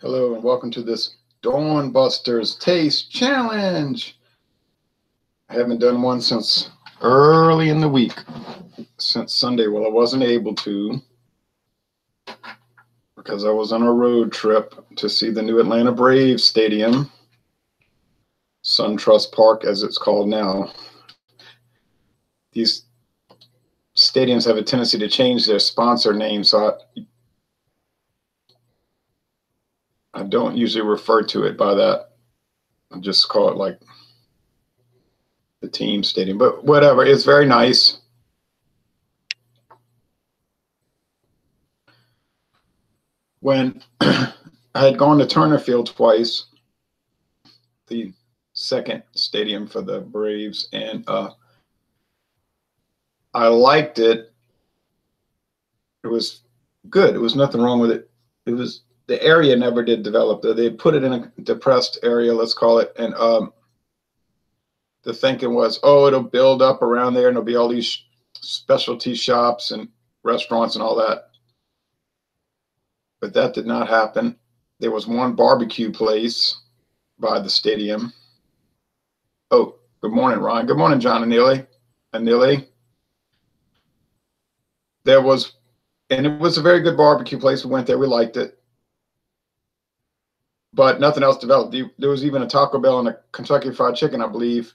Hello and welcome to this Dawn Busters Taste Challenge. I haven't done one since early in the week, since Sunday. Well, I wasn't able to because I was on a road trip to see the new Atlanta Braves stadium, SunTrust Park as it's called now. These stadiums have a tendency to change their sponsor name, so I don't usually refer to it by that. I just call it like the team stadium, but whatever. It's very nice. When I had gone to Turner Field twice, the second stadium for the Braves, and I liked it. It was good. It was nothing wrong with it. It was, the area never did develop. They put it in a depressed area, let's call it, and the thinking was, oh, it'll build up around there and there'll be all these specialty shops and restaurants and all that. But that did not happen. There was one barbecue place by the stadium. Oh, good morning, Ron. Good morning, John and Neely. There was, and it was a very good barbecue place. We went there. We liked it. But nothing else developed. There was even a Taco Bell and a Kentucky Fried Chicken, I believe,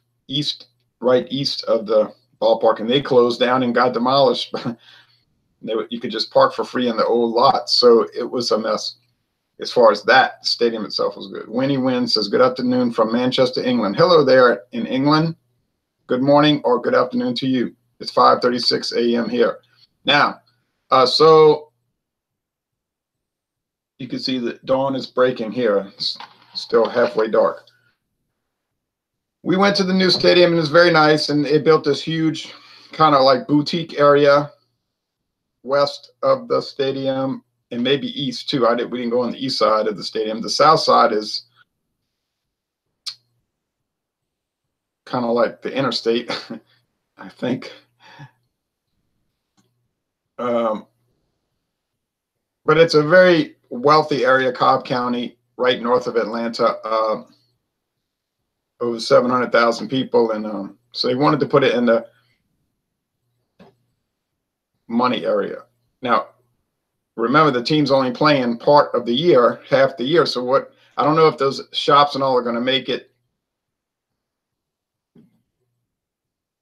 right east of the ballpark, and they closed down and got demolished. You could just park for free in the old lot, so it was a mess. As far as that, the stadium itself was good. Winnie Wynn says, good afternoon from Manchester, England. Hello there in England. Good morning or good afternoon to you. It's 5:36 a.m. here. Now, so you can see that dawn is breaking here. It's still halfway dark. We went to the new stadium, and it's very nice, and it built this huge kind of like boutique area west of the stadium, and maybe east too. We didn't go on the east side of the stadium. The south side is kind of like the interstate, I think. But it's a very wealthy area, Cobb County, right north of Atlanta. Over 700,000 people, and so they wanted to put it in the money area. Now, remember, the team's only playing part of the year, half the year. So what? I don't know if those shops and all are going to make it.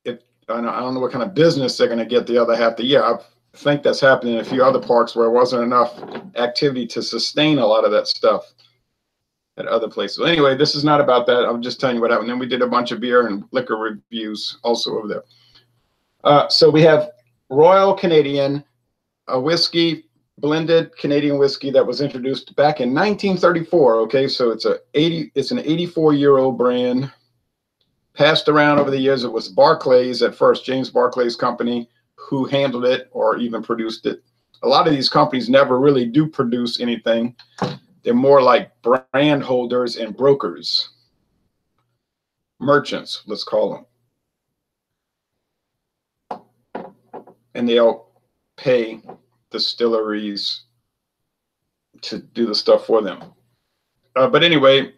I don't know what kind of business they're going to get the other half the year. I think that's happening in a few other parks where it wasn't enough activity to sustain a lot of that stuff at other places. Anyway, this is not about that. I'm just telling you what happened. Then we did a bunch of beer and liquor reviews also over there. So we have Royal Canadian, a whiskey, blended Canadian whiskey that was introduced back in 1934. Okay, so it's an 84-year-old brand, passed around over the years. It was Barclays at first, James Barclay's company, who handled it or even produced it. A lot of these companies never really do produce anything. They're more like brand holders and brokers, merchants, let's call them. And they'll pay distilleries to do the stuff for them. But anyway,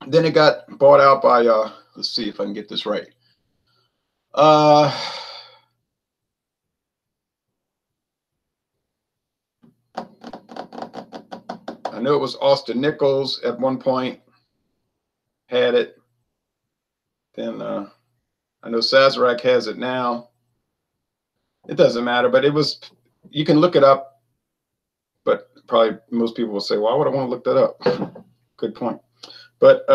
then it got bought out by, let's see if I can get this right. I know it was Austin Nichols at one point had it. Then I know Sazerac has it now. It doesn't matter, but it was, you can look it up, but probably most people will say, why would I want to look that up? Good point. But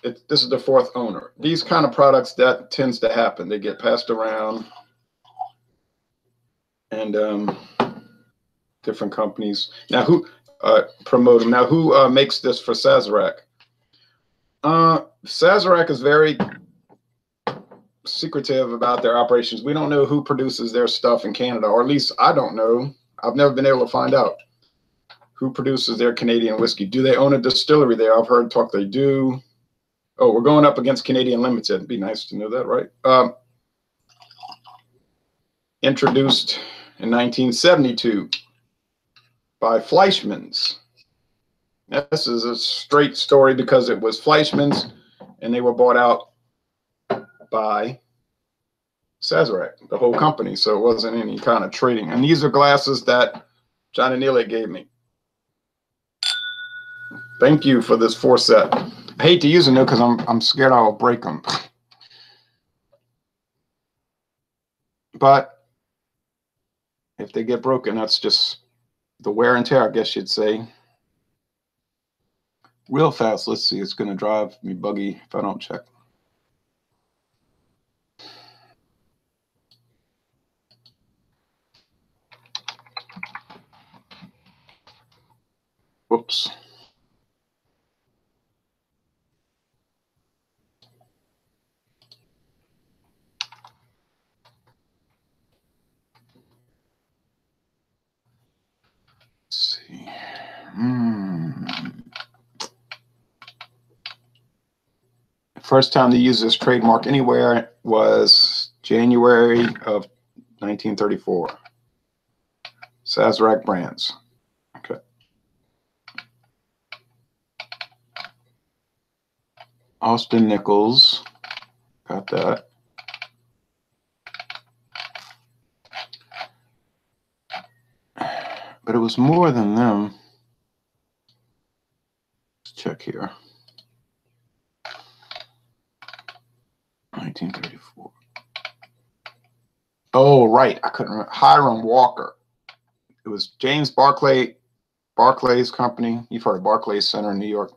this is the fourth owner. These kind of products, that tends to happen. They get passed around, and different companies. Now, who promote them? Now, who makes this for Sazerac? Sazerac is very secretive about their operations. We don't know who produces their stuff in Canada, or at least I don't know. I've never been able to find out who produces their Canadian whiskey. Do they own a distillery there? I've heard talk they do. Oh, we're going up against Canadian Limited. It'd be nice to know that, right? Introduced in 1972. by Fleischmann's. This is a straight story because it was Fleischmann's and they were bought out by Sazerac, the whole company. So it wasn't any kind of trading. And these are glasses that John and Neely gave me. Thank you for this 4 set. I hate to use them though because I'm scared I'll break them. But if they get broken, that's just the wear and tear, I guess you'd say. Real fast, let's see. It's going to drive me buggy if I don't check. Whoops. Let's see. First time they used this trademark anywhere was January of 1934. Sazerac brands. Okay. Austin Nichols. Got that. But it was more than them. Let's check here. 1934. Oh, right. I couldn't remember. Hiram Walker. It was James Barclay's company. You've heard of Barclays Center in New York.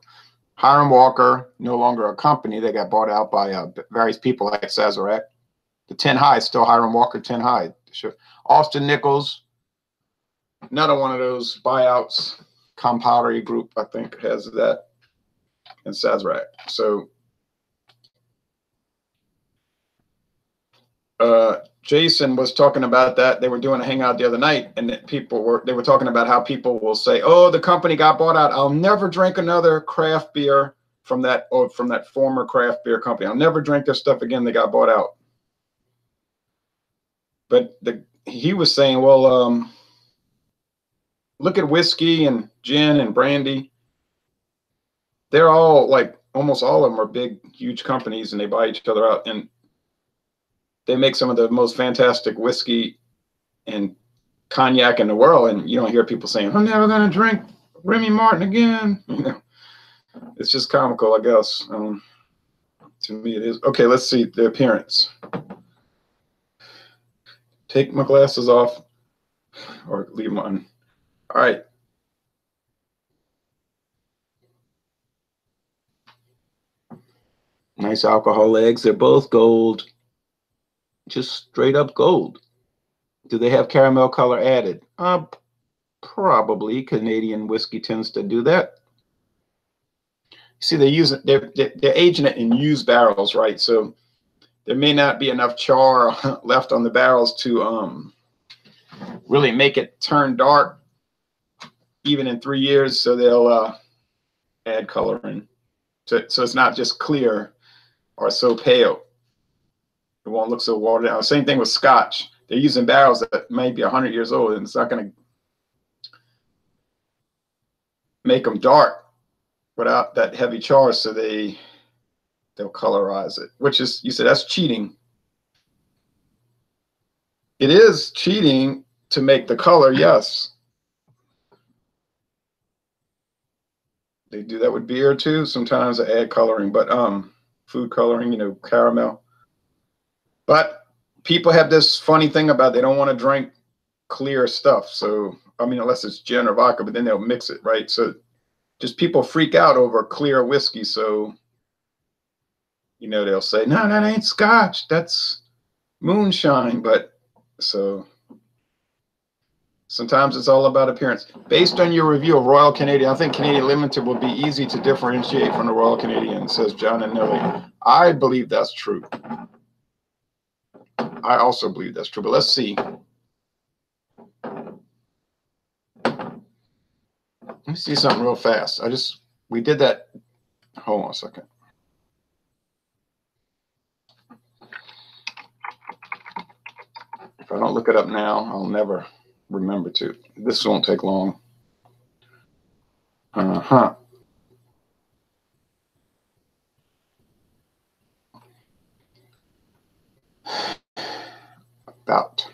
Hiram Walker, no longer a company. They got bought out by various people like Sazerac. The 10 High, still Hiram Walker 10 High. Sure. Austin Nichols, another one of those buyouts. Compowdery Group, I think, has that. And Sazerac. So Jason was talking about that. They were doing a hangout the other night, and they were talking about how people will say, "Oh, the company got bought out. I'll never drink another craft beer from that former craft beer company. I'll never drink their stuff again. They got bought out." But he was saying, well, look at whiskey and gin and brandy. They're all like almost all of them are big, huge companies, and they buy each other out, and they make some of the most fantastic whiskey and cognac in the world. And you don't hear people saying, "I'm never going to drink Remy Martin again." You know, it's just comical, I guess. To me, it is. Okay, let's see the appearance. Take my glasses off or leave them on. All right. Nice alcohol legs. They're both gold. Just straight up gold. Do they have caramel color added? Probably. Canadian whiskey tends to do that. See, they're aging it in used barrels, right? So there may not be enough char left on the barrels to really make it turn dark, even in 3 years. So they'll add color in, so it's not just clear or so pale. It won't look so watered down. Same thing with Scotch. They're using barrels that may be 100 years old, and it's not going to make them dark without that heavy char. So they'll colorize it, which is, you said that's cheating. It is cheating to make the color, yes. They do that with beer too. Sometimes they add coloring, but food coloring, you know, caramel. But people have this funny thing about they don't want to drink clear stuff. So, I mean, unless it's gin or vodka, but then they'll mix it, right? So just people freak out over clear whiskey. So, you know, they'll say, "No, that ain't Scotch. That's moonshine." But so sometimes it's all about appearance. Based on your review of Royal Canadian, I think Canadian Limited will be easy to differentiate from the Royal Canadian, says John and Nelly. I believe that's true. I also believe that's true, but let's see. Let me see something real fast. We did that. Hold on a second. If I don't look it up now, I'll never remember to. This won't take long. Uh-huh. About.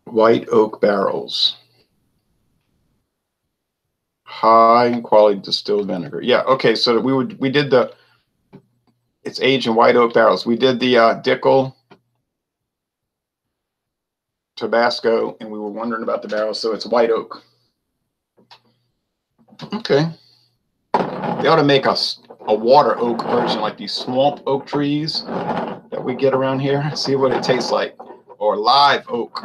White oak barrels. High quality distilled vinegar. Yeah, okay, so we did the, it's aged in white oak barrels. We did the Dickel Tabasco, and we were wondering about the barrels, so it's white oak. Okay. They ought to make a water oak version, like these swamp oak trees that we get around here. See what it tastes like. Or live oak,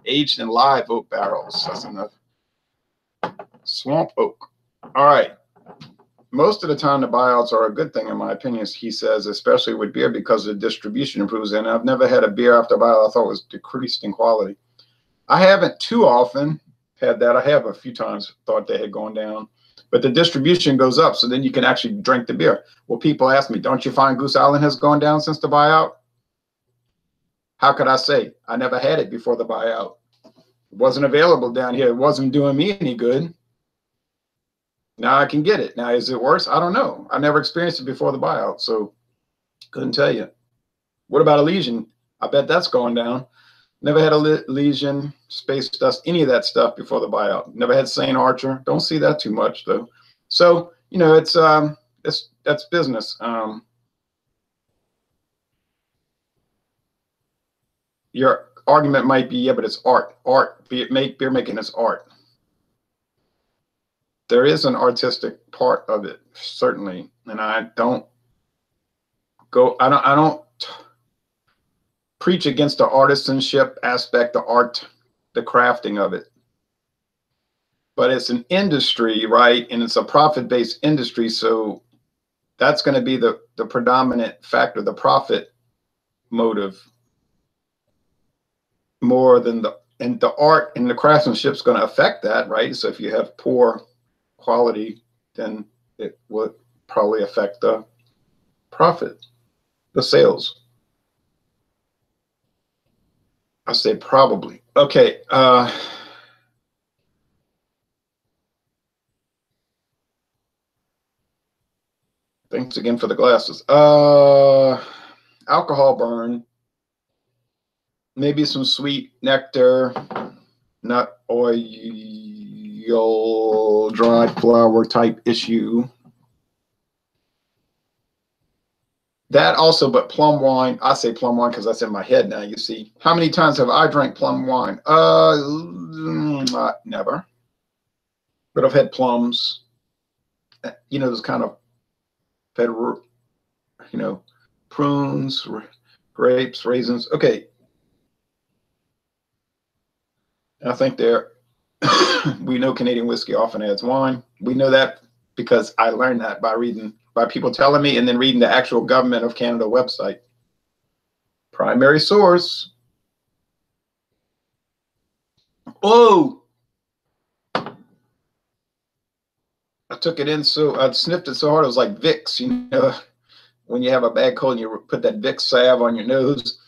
aged in live oak barrels. That's enough. Swamp oak. All right. Most of the time, the buyouts are a good thing, in my opinion, he says, especially with beer because the distribution improves. And I've never had a beer after a buyout I thought was decreased in quality. I haven't too often had that. I have a few times thought they had gone down, but the distribution goes up, so then you can actually drink the beer. Well, people ask me, don't you find Goose Island has gone down since the buyout? How could I say? I never had it before the buyout. It wasn't available down here. It wasn't doing me any good. Now I can get it. Now, is it worse? I don't know. I never experienced it before the buyout, so couldn't tell you. What about Elysian? I bet that's going down. Never had a Elysian, Space Dust, any of that stuff before the buyout. Never had St. Archer. Don't see that too much though. So you know, it's that's business. Your argument might be, yeah, but it's art. Art. Beer making is art. There is an artistic part of it, certainly, and I don't preach against the artisanship aspect, the art, the crafting of it. But it's an industry, right? And it's a profit-based industry, so that's going to be the predominant factor, the profit motive, more than the art and the craftsmanship is going to affect that, right? So if you have poor quality, then it would probably affect the profit, the sales. I say probably. Okay. Thanks again for the glasses. Alcohol burn. Maybe some sweet nectar, nut oil, dried flower type issue. That also, but plum wine, I say plum wine because that's in my head now, you see. How many times have I drank plum wine? Never. But I've had plums, you know, those kind of fed, you know, prunes, grapes, raisins. Okay. I think we know Canadian whiskey often adds wine. We know that because I learned that by people telling me and then reading the actual Government of Canada website. Primary source. Oh, I took it in I sniffed it so hard it was like Vicks, you know, when you have a bad cold and you put that Vicks salve on your nose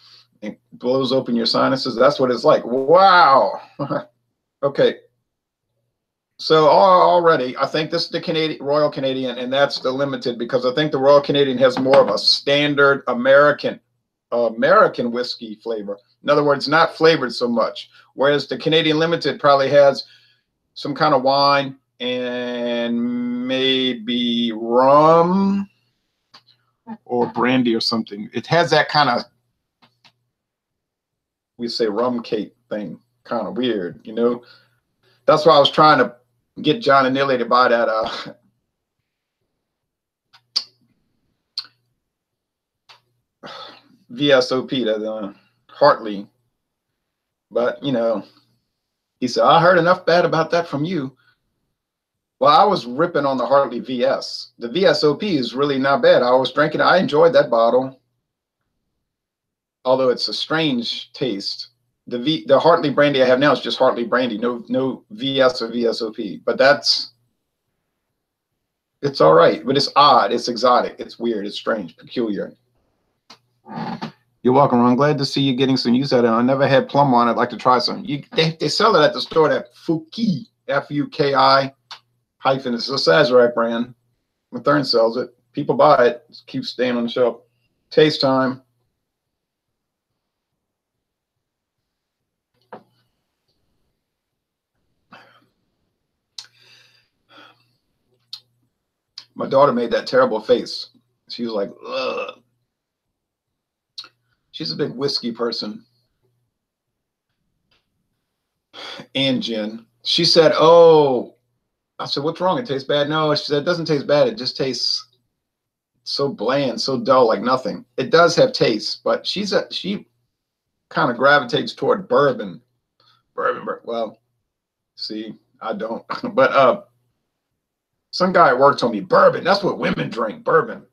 and blows open your sinuses. That's what it's like. Wow. Okay. So already, I think this is the Royal Canadian, and that's the limited, because I think the Royal Canadian has more of a standard American whiskey flavor. In other words, not flavored so much. Whereas the Canadian Limited probably has some kind of wine and maybe rum or brandy or something. It has that kind of, we say rum cake thing, kind of weird, you know. That's why I was trying to get John and Nilly to buy that VSOP, the Hartley. But, you know, he said, I heard enough bad about that from you. Well, I was ripping on the Hartley VS. The VSOP is really not bad. I was drinking it. I enjoyed that bottle, although it's a strange taste. The Hartley brandy I have now is just Hartley brandy, no VS or VSOP. But it's all right. But it's odd. It's exotic. It's weird. It's strange. Peculiar. You're welcome. I'm glad to see you getting some use out of it. I never had plum on it. I'd like to try some. They sell it at the store, that Fuki, Fuki hyphen. It's a Sazerac brand. Mathern sells it. People buy it. It keeps staying on the shelf. Taste time. My daughter made that terrible face. She was like, ugh. She's a big whiskey person. And gin. She said, oh, I said, what's wrong? It tastes bad? No, she said, it doesn't taste bad. It just tastes so bland, so dull, like nothing. It does have taste, but she kind of gravitates toward bourbon. Well, see, I don't. But some guy at work told me, bourbon, that's what women drink, bourbon.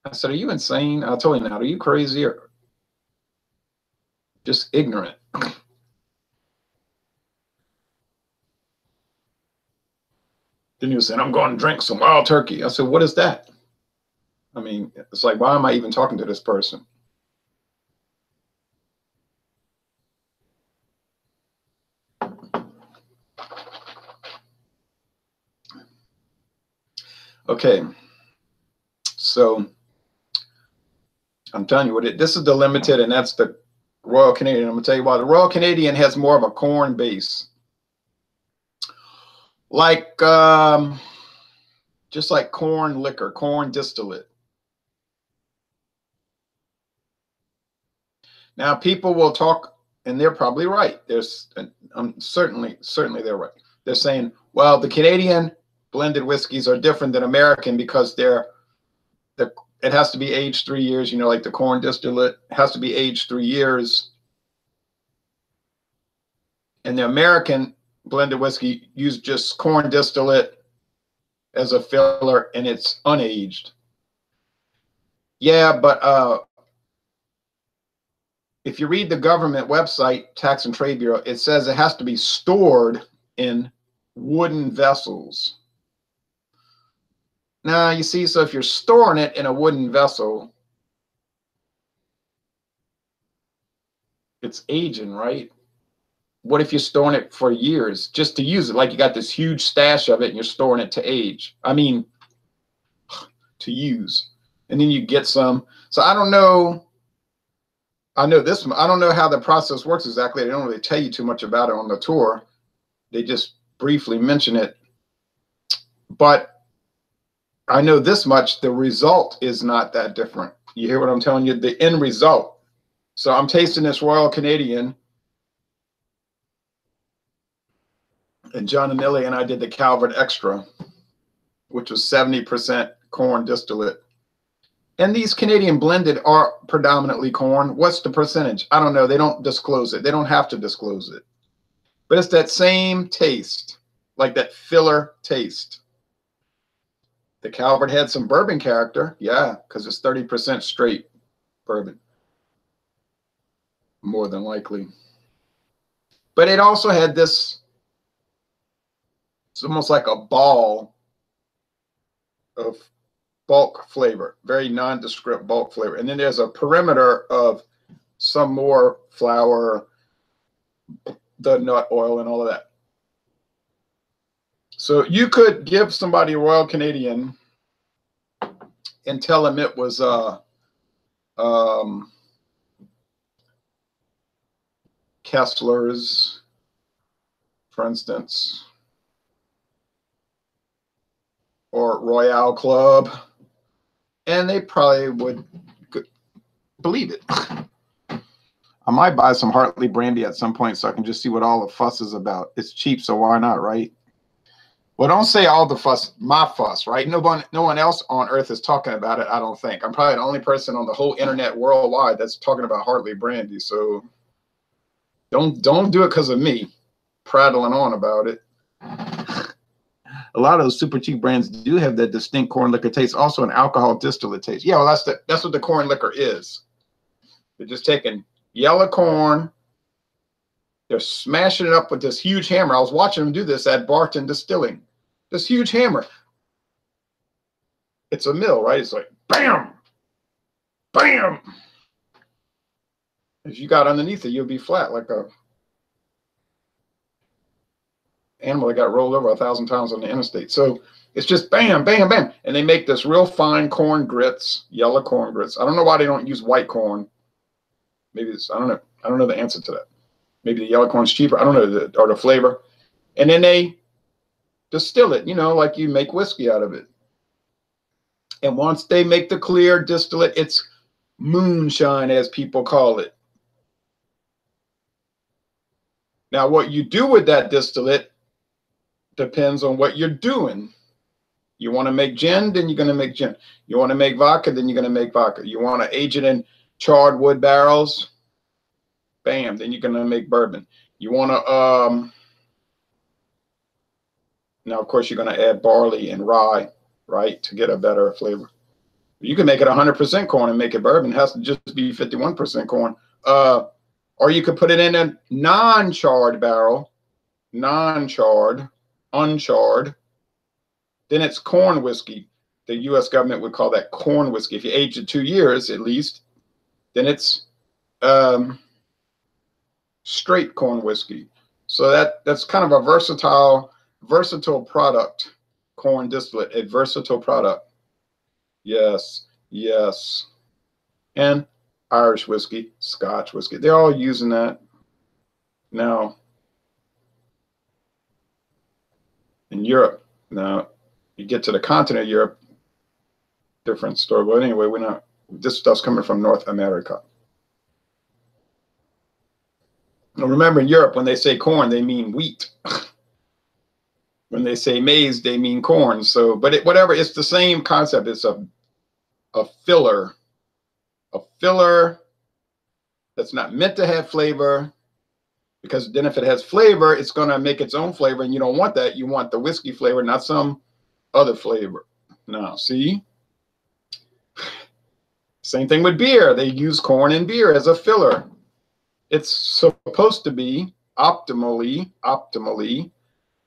I said, are you insane? I told him, now, are you crazy or just ignorant? Then he was saying, I'm going to drink some wild turkey. I said, what is that? I mean, it's like, why am I even talking to this person? Okay. So I'm telling you what this is the limited, and that's the Royal Canadian. I'm gonna tell you why. The Royal Canadian has more of a corn base. Like just like corn liquor, corn distillate. Now people will talk, and they're probably right. There's certainly they're right. They're saying, well, the Canadian blended whiskeys are different than American because it has to be aged 3 years, you know, like the corn distillate has to be aged 3 years. And the American blended whiskey use just corn distillate as a filler, and it's unaged. Yeah, but if you read the government website, Tax and Trade Bureau, it says it has to be stored in wooden vessels. Now, you see, so if you're storing it in a wooden vessel, it's aging, right? What if you're storing it for years just to use it? Like you got this huge stash of it and you're storing it to age. I mean, to use. And then you get some. So I don't know. I know this. I don't know how the process works exactly. They don't really tell you too much about it on the tour. They just briefly mention it. But I know this much, the result is not that different. You hear what I'm telling you? The end result. So I'm tasting this Royal Canadian. And John and Millie and I did the Calvert Extra, which was 70% corn distillate. And these Canadian blended are predominantly corn. What's the percentage? I don't know. They don't disclose it. They don't have to disclose it. But it's that same taste, like that filler taste. The Calvert had some bourbon character, yeah, because it's 30% straight bourbon, more than likely. But it also had this, it's almost like a ball of bulk flavor, very nondescript bulk flavor. And then there's a perimeter of some more flour, the nut oil, and all of that. So you could give somebody a Royal Canadian and tell them it was Kessler's, for instance, or Royale Club, and they probably would believe it. I might buy some Hartley brandy at some point so I can just see what all the fuss is about. It's cheap, so why not, right? Well, don't say all the fuss, my fuss, right? No one else on earth is talking about it, I don't think. I'm probably the only person on the whole internet worldwide that's talking about Hartley Brandy. So don't do it because of me prattling on about it. A lot of those super cheap brands do have that distinct corn liquor taste, also an alcohol distillate taste. Yeah, well, that's what the corn liquor is. They're just taking yellow corn, they're smashing it up with this huge hammer. I was watching them do this at Barton Distilling. This huge hammer. It's a mill, right? It's like bam, bam. If you got underneath it, you'll be flat like a animal that got rolled over 1,000 times on the interstate. So it's just bam, bam, bam. And they make this real fine corn grits, yellow corn grits. I don't know why they don't use white corn. Maybe it's, I don't know. I don't know the answer to that. Maybe the yellow corn's cheaper. I don't know, or the flavor. And then they distill it, you know, like you make whiskey out of it. And once they make the clear distillate, it's moonshine, as people call it. Now, what you do with that distillate depends on what you're doing. You want to make gin, then you're going to make gin. You want to make vodka, then you're going to make vodka. You want to age it in charred wood barrels, bam, then you're going to make bourbon. You want to, now, of course, you're going to add barley and rye, right, to get a better flavor. You can make it 100% corn and make it bourbon. It has to just be 51% corn. Or you could put it in a non-charred barrel, non-charred, uncharred. Then it's corn whiskey. The U.S. government would call that corn whiskey. If you age it 2 years at least, then it's straight corn whiskey. So that's kind of a versatile product. Corn distillate, a versatile product. Yes, yes. And Irish whiskey, Scotch whiskey. They're all using that now. In Europe, now you get to the continent of Europe, different story. But anyway, this stuff's coming from North America. Now remember, in Europe, when they say corn, they mean wheat. When they say maize, they mean corn. So, but whatever, it's the same concept. It's a filler. A filler that's not meant to have flavor, because then if it has flavor, it's going to make its own flavor, and you don't want that. You want the whiskey flavor, not some other flavor. Now, see? Same thing with beer. They use corn in beer as a filler. It's supposed to be optimally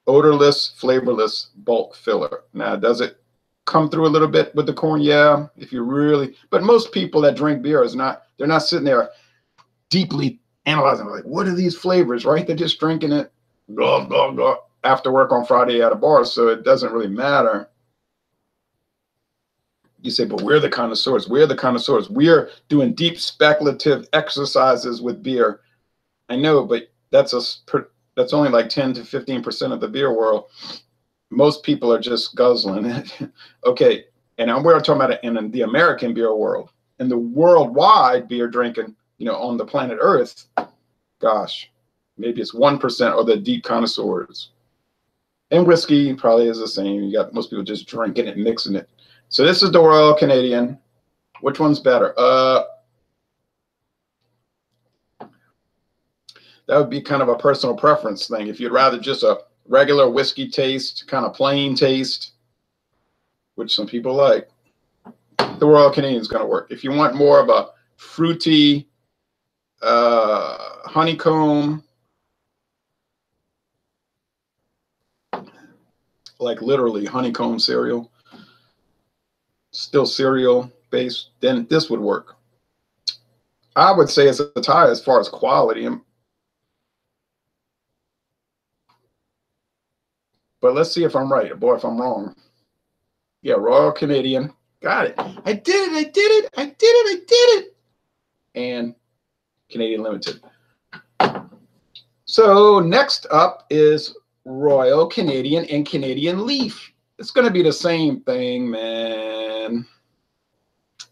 odorless, flavorless bulk filler. Now, does it come through a little bit with the corn? Yeah, if you really, but most people that drink beer they're not sitting there deeply analyzing, like, what are these flavors, right? They're just drinking it blah, blah, blah, after work on Friday at a bar, so it doesn't really matter. You say, but we're the connoisseurs. We're the connoisseurs. We're doing deep speculative exercises with beer. I know, but that's only like 10 to 15% of the beer world. Most people are just guzzling it. Okay, and we're talking about it in the American beer world. In the worldwide beer drinking, you know, on the planet Earth, gosh, maybe it's 1% are the deep connoisseurs. And whiskey probably is the same. You got most people just drinking it, mixing it. So this is the Royal Canadian. Which one's better? That would be kind of a personal preference thing. If you'd rather just a regular whiskey taste, kind of plain taste, which some people like, the Royal Canadian is going to work. If you want more of a fruity, honeycomb, like literally honeycomb cereal, still cereal based, then this would work. I would say it's a tie as far as quality. But let's see if I'm right. Boy, if I'm wrong. Yeah, Royal Canadian. Got it. I did it. And Canadian Limited. So next up is Royal Canadian and Canadian Leaf. It's going to be the same thing, man.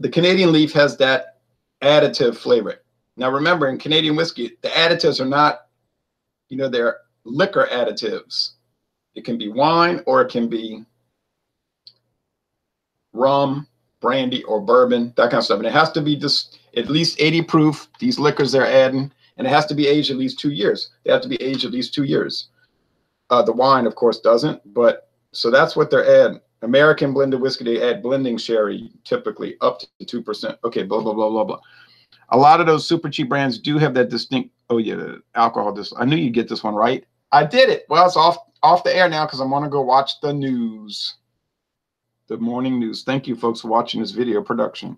The Canadian Leaf has that additive flavor. Now remember, in Canadian whiskey, the additives are not, you know, they're liquor additives. It can be wine, or it can be rum, brandy, or bourbon, that kind of stuff. And it has to be just at least 80 proof, these liquors they're adding, and it has to be aged at least 2 years. They have to be aged at least 2 years. The wine, of course, doesn't, but so that's what they're adding. American blended whiskey, they add blending sherry, typically up to 2%. Okay, blah, blah, blah, blah, blah. A lot of those super cheap brands do have that distinct, oh yeah, alcohol. I knew you'd get this one right. I did it. Well, it's off the air now because I'm going to go watch the news. The morning news. Thank you, folks, for watching this video production.